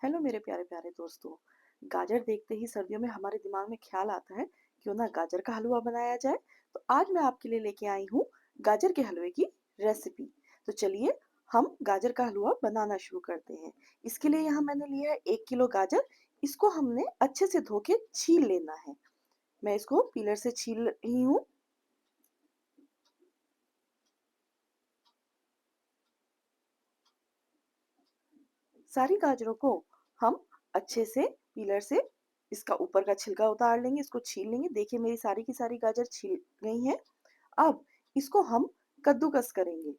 Hello मेरे प्यारे प्यारे दोस्तों। गाजर देखते ही सर्दियों में हमारे दिमाग में ख्याल आता है क्यों ना गाजर का हलवा बनाया जाए। तो आज मैं आपके लिए लेके आई हूँ गाजर के हलवे की रेसिपी। तो चलिए हम गाजर का हलवा बनाना शुरू करते हैं। इसके लिए यहाँ मैंने लिया है 1 किलो गाजर। इसको हमने अच्छे से धो के छील लेना है। मैं इसको पीलर से छील रही हूँ। सारी गाजरों को हम अच्छे से पीलर से इसका ऊपर का छिलका उतार लेंगे, इसको छील लेंगे। देखिए मेरी सारी की सारी गाजर छिल गई हैं। अब इसको हम कद्दूकस करेंगे।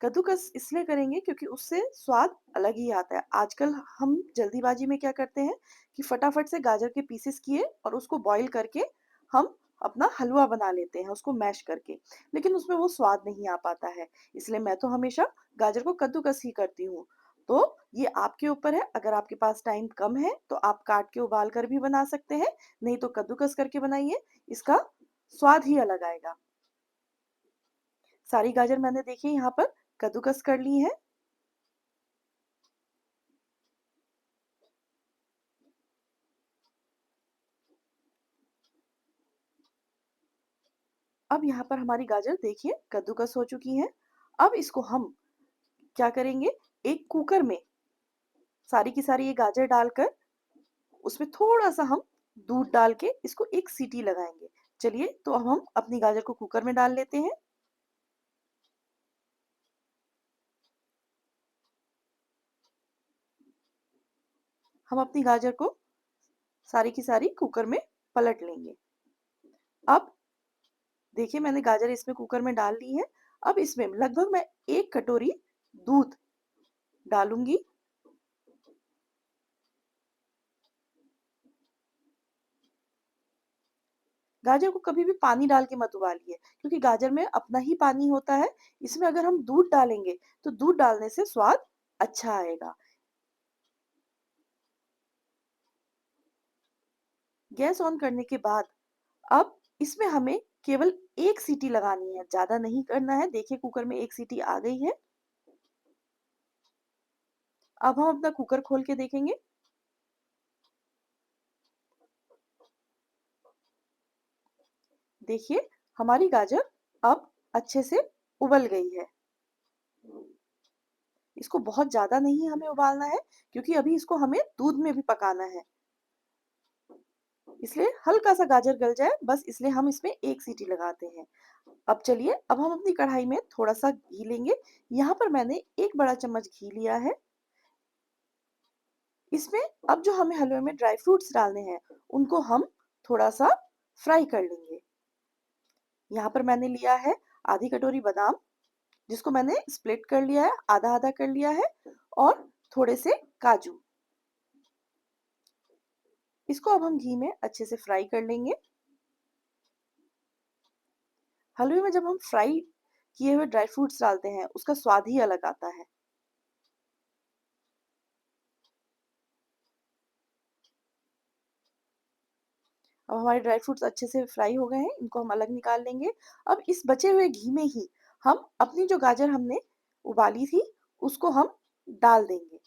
कद्दूकस इसलिए करेंगे क्योंकि उससे स्वाद अलग ही आता है। आजकल हम जल्दीबाजी में क्या करते हैं कि फटाफट से गाजर के पीसेस किए और उसको बॉईल करके हम अपना हलवा बना लेते हैं उसको मैश करके। लेकिन उसमें वो स्वाद नहीं आ पाता है। इसलिए मैं तो हमेशा गाजर को कद्दूकस ही करती हूँ। तो ये आपके ऊपर है, अगर आपके पास टाइम कम है तो आप काट के उबाल कर भी बना सकते हैं, नहीं तो कद्दूकस करके बनाइए, इसका स्वाद ही अलग आएगा। सारी गाजर मैंने देखिए यहाँ पर कद्दूकस कर ली है। अब यहाँ पर हमारी गाजर देखिए कद्दूकस हो चुकी हैं। अब इसको हम क्या करेंगे, एक कुकर में सारी की सारी ये गाजर डालकर उसमें थोड़ा-सा हम दूध डाल के इसको एक सीटी लगाएँगे। चलिए तो अब हम अपनी गाजर को कुकर में डाल लेते हैं। हम अपनी गाजर को सारी की सारी कुकर में पलट लेंगे। अब देखिए मैंने गाजर इसमें कुकर में डाल ली है। अब इसमें लगभग मैं 1 कटोरी दूध डालूँगी। गाजर को कभी भी पानी डाल के मत उबालिए क्योंकि गाजर में अपना ही पानी होता है। इसमें अगर हम दूध डालेंगे तो दूध डालने से स्वाद अच्छा आएगा। गैस ऑन करने के बाद अब इसमें हमें केवल 1 सीटी लगानी है, ज़्यादा नहीं करना है। देखिए कुकर में 1 सीटी आ गई है। अब हम अपना कुकर खोल के देखेंगे। देखिए हमारी गाजर अब अच्छे से उबल गई है। इसको बहुत ज़्यादा नहीं हमें उबालना है क्योंकि अभी इसको हमें दूध में भी पकाना है। इसलिए हल्का-सा गाजर गल जाए बस, इसलिए हम इसमें 1 सीटी लगाते हैं। अब चलिए अब हम अपनी कढ़ाई में थोड़ा-सा घी लेंगे। यहाँ पर मैंने 1 बड़ा चम्मच घी लिया है। इसमें अब जो हमें हलवे में ड्राई फ्रूट्स डालने हैं, उनको हम थोड़ा-सा फ्राई कर लेंगे। यहाँ पर मैंने लिया है आधी कटोरी बादाम, जिसको मैंने स्प्लिट कर लिया है, आधा-आधा कर लिया है, और थोड़े से काजू। इसको अब हम घी में अच्छे से फ्राई कर लेंगे। हलवे में जब हम फ्राई किए हुए ड्राई फ्रूट्स डालते हैं, उसका स्वाद ही अलग आता है। अब हमारे ड्राई फ्रूट्स अच्छे से फ्राई हो गए हैं, इनको हम अलग निकाल लेंगे। अब इस बचे हुए घी में ही हम अपनी जो गाजर हमने उबाली थी, उसको हम डाल देंगे।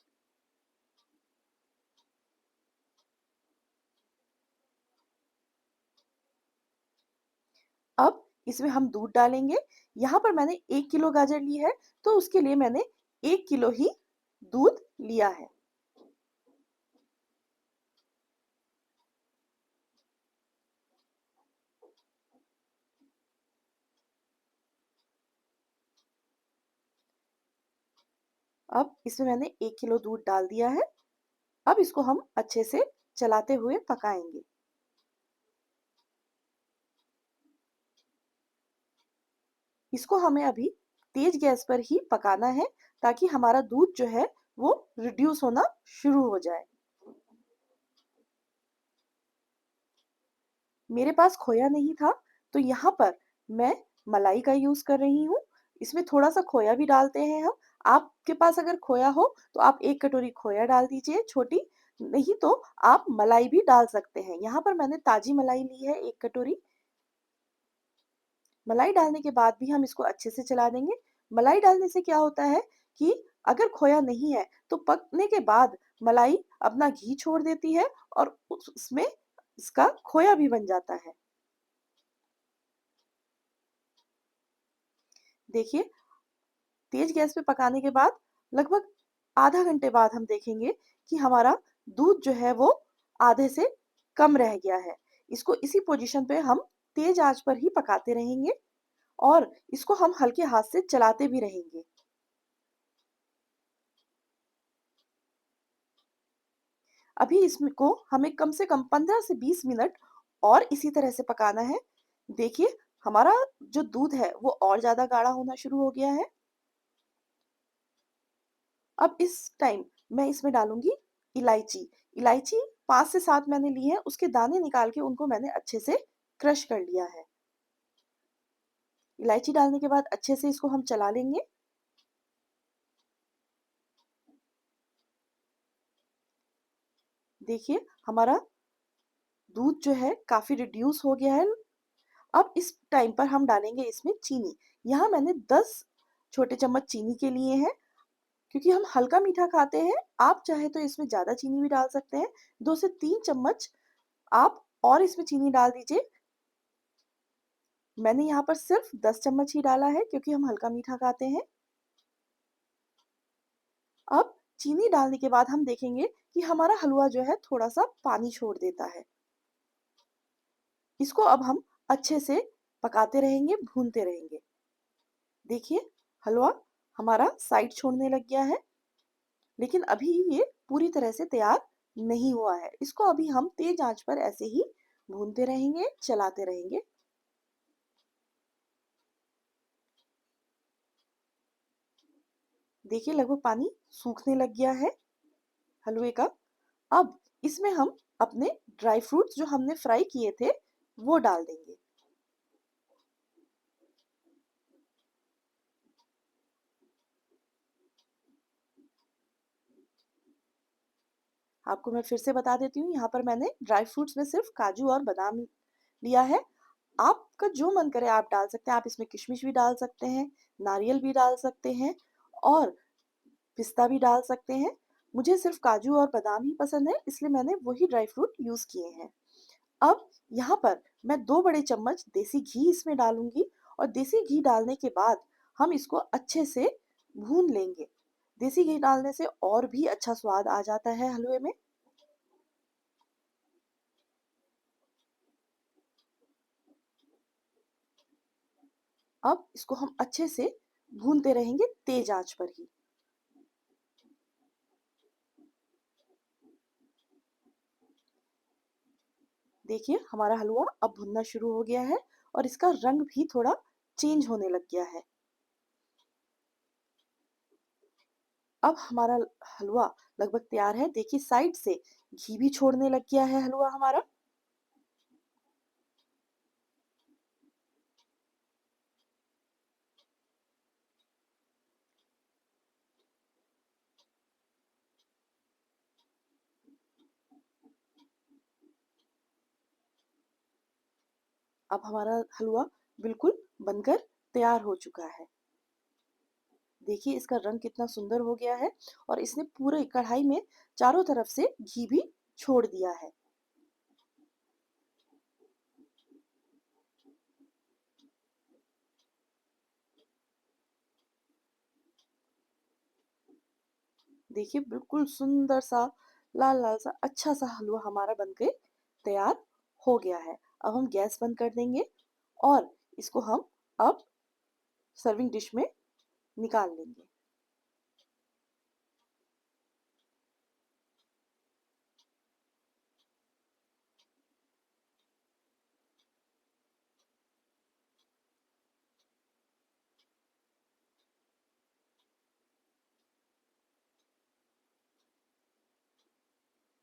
अब इसमें हम दूध डालेंगे। यहाँ पर मैंने 1 किलो गाजर ली है, तो उसके लिए मैंने 1 किलो ही दूध लिया है। अब इसमें मैंने 1 किलो दूध डाल दिया है। अब इसको हम अच्छे से चलाते हुए पकाएँगे। इसको हमें अभी तेज़ गैस पर ही पकाना है ताकि हमारा दूध जो है वो रिड्यूस होना शुरू हो जाए। मेरे पास खोया नहीं था, तो यहाँ पर मैं मलाई का यूज़ कर रही हूँ। इसमें थोड़ा-सा खोया भी डालते हैं हम। आपके पास अगर खोया हो तो आप 1 कटोरी खोया डाल दीजिए छोटी, नहीं तो आप मलाई भी डाल सकते हैं। यहाँ पर मैंने ताज़ी मलाई ली है 1 कटोरी। मलाई डालने के बाद भी हम इसको अच्छे से चला देंगे। मलाई डालने से क्या होता है कि अगर खोया नहीं है, तो पकने के बाद मलाई अपना घी छोड़ देती है और उसमें इसका खोया भी बन जाता है। देखिए, तेज गैस पे पकाने के बाद लगभग आधा घंटे बाद हम देखेंगे कि हमारा दूध जो है वो आधे से कम रह गया है। इसको इसी पोजीशन पे हम तेज आँच पर ही पकाते रहेंगे और इसको हम हल्के हाथ से चलाते भी रहेंगे। अभी इसमें को हमें कम से कम 15 से 20 मिनट और इसी तरह से पकाना है। देखिए, हमारा जो दूध है वो और ज़्यादा गाढ़ा होना शुरू हो गया है। अब इस टाइम मैं इसमें डालूँगी इलायची। इलायची 5 से 7 मैंने ली है, उसके दाने निकाल के उनको मैंने अच्छे से क्रश कर लिया है। इलायची डालने के बाद अच्छे से इसको हम चला लेंगे। देखिए, हमारा दूध जो है काफ़ी रिड्यूस हो गया है। अब इस टाइम पर हम डालेंगे इसमें चीनी। यहाँ मैंने 10 छोटे चम्मच चीनी के लिए हैं, क्योंकि हम हल्का मीठा खाते हैं। आप चाहे तो इसमें ज़्यादा चीनी भी डाल सकते हैं। 2 से 3 चम्मच आप और इसमें चीनी डाल दीजिए। मैंने यहाँ पर सिर्फ़ 10 चम्मच ही डाला है, क्योंकि हम हल्का मीठा खाते हैं। अब चीनी डालने के बाद हम देखेंगे कि हमारा हलवा जो है थोड़ा-सा पानी छोड़ देता है। इसको अब हम अच्छे से पकाते रहेंगे, भूनते रहेंगे। देखिए, हलवा हमारा साइड छोड़ने लग गया है, लेकिन अभी ये पूरी तरह से तैयार नहीं हुआ है। इसको अभी हम तेज़ आँच पर ऐसे ही भूनते रहेंगे, चलाते रहेंगे। देखिए, लगभग पानी सूखने लग गया है हलवे का। अब इसमें हम अपने ड्राई फ्रूट्स जो हमने फ्राई किए थे, वो डाल देंगे। आपको मैं फिर से बता देती हूँ, यहाँ पर मैंने ड्राई फ्रूट्स में सिर्फ़ काजू और बादाम लिया है। आपका जो मन करे आप डाल सकते हैं। आप इसमें किशमिश भी डाल सकते हैं, नारियल भी डाल सकते हैं और पिस्ता भी डाल सकते हैं। मुझे सिर्फ़ काजू और बादाम ही पसंद है, इसलिए मैंने वही ड्राई फ्रूट यूज़ किए हैं। अब यहाँ पर मैं 2 बड़े चम्मच देसी घी इसमें डालूँगी और देसी घी डालने के बाद हम इसको अच्छे से भून लेंगे। देसी घी डालने से और भी अच्छा स्वाद आ जाता है हलवे में। अब इसको हम अच्छे से भूनते रहेंगे तेज़ आँच पर ही। देखिए, हमारा हलवा अब भुनना शुरू हो गया है और इसका रंग भी थोड़ा चेंज होने लग गया है। अब हमारा हलवा लगभग तैयार है। देखिए, साइड से घी भी छोड़ने लग गया है हलवा हमारा। अब हमारा हलवा बिल्कुल बनकर तैयार हो चुका है। देखिए, इसका रंग कितना सुंदर हो गया है और इसने पूरे कढ़ाई में चारों तरफ से घी भी छोड़ दिया है। देखिए, बिल्कुल सुंदर सा, लाल-लाल सा, अच्छा सा हलवा हमारा बन के तैयार हो गया है। अब हम गैस बंद कर देंगे और इसको हम अब सर्विंग डिश में निकाल लेंगे।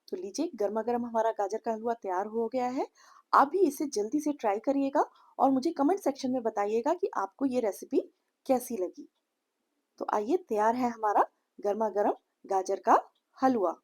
तो लीजिए, गरमा-गरम हमारा गाजर का हलवा तैयार हो गया है। आप भी इसे जल्दी से ट्राई करिएगा और मुझे कमेंट सेक्शन में बताइएगा कि आपको ये रेसिपी कैसी लगी। तो आइए, तैयार है हमारा गरमा-गरम गाजर का हलवा।